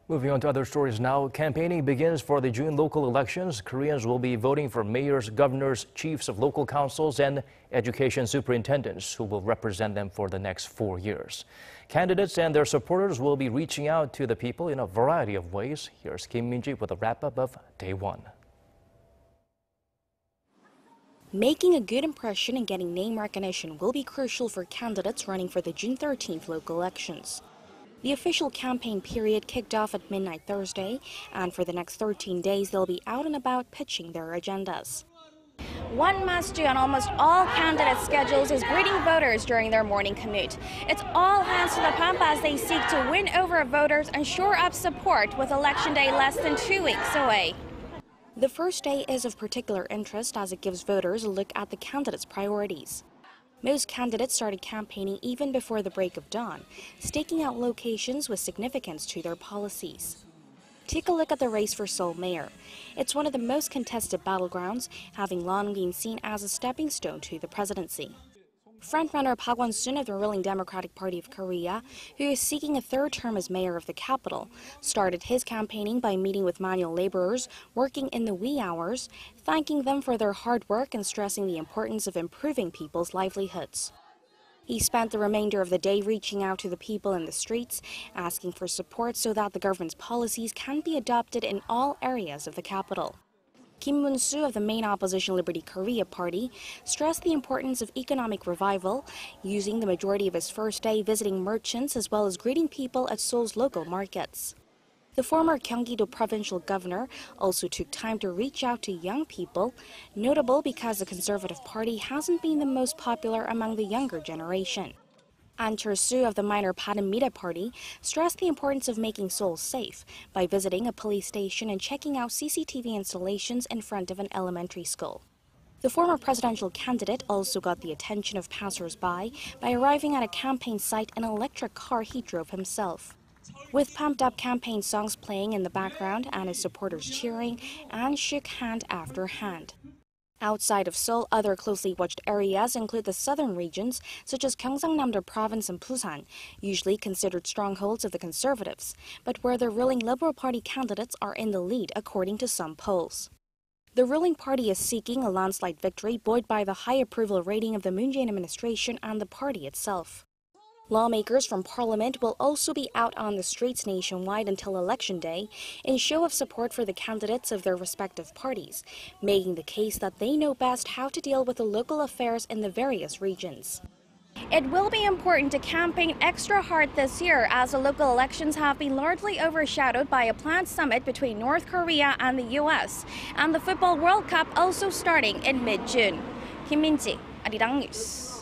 Moving on to other stories now, campaigning begins for the June local elections. Koreans will be voting for mayors, governors, chiefs of local councils, and education superintendents who will represent them for the next 4 years. Candidates and their supporters will be reaching out to the people in a variety of ways. Here's Kim Min-ji with a wrap-up of day one. Making a good impression and getting name recognition will be crucial for candidates running for the June 13th local elections. The official campaign period kicked off at midnight Thursday, and for the next 13 days they'll be out and about pitching their agendas. One must-do on almost all candidates' schedules is greeting voters during their morning commute. It's all hands to the pump as they seek to win over voters and shore up support with Election Day less than 2 weeks away. The first day is of particular interest as it gives voters a look at the candidates' priorities. Most candidates started campaigning even before the break of dawn, staking out locations with significance to their policies. Take a look at the race for Seoul mayor. It's one of the most contested battlegrounds, having long been seen as a stepping stone to the presidency. Frontrunner Park Won-soon of the ruling Democratic Party of Korea, who is seeking a third term as mayor of the capital, started his campaigning by meeting with manual laborers working in the wee hours, thanking them for their hard work and stressing the importance of improving people's livelihoods. He spent the remainder of the day reaching out to the people in the streets, asking for support so that the government's policies can be adopted in all areas of the capital. Kim Moon-soo of the main opposition Liberty Korea party stressed the importance of economic revival, using the majority of his first day visiting merchants as well as greeting people at Seoul's local markets. The former Gyeonggi-do provincial governor also took time to reach out to young people, notable because the Conservative Party hasn't been the most popular among the younger generation. An Chul-soo of the minor Padamita party stressed the importance of making Seoul safe by visiting a police station and checking out CCTV installations in front of an elementary school. The former presidential candidate also got the attention of passers-by by arriving at a campaign site in an electric car he drove himself. With pumped-up campaign songs playing in the background and his supporters cheering, An shook hand after hand. Outside of Seoul, other closely watched areas include the southern regions, such as Gyeongsangnam-do province and Busan, usually considered strongholds of the conservatives, but where the ruling Liberal Party candidates are in the lead according to some polls. The ruling party is seeking a landslide victory buoyed by the high approval rating of the Moon Jae-in administration and the party itself. Lawmakers from Parliament will also be out on the streets nationwide until Election Day in show of support for the candidates of their respective parties, making the case that they know best how to deal with the local affairs in the various regions. It will be important to campaign extra hard this year as the local elections have been largely overshadowed by a planned summit between North Korea and the U.S., and the Football World Cup also starting in mid-June. Kim Min-ji, Arirang News.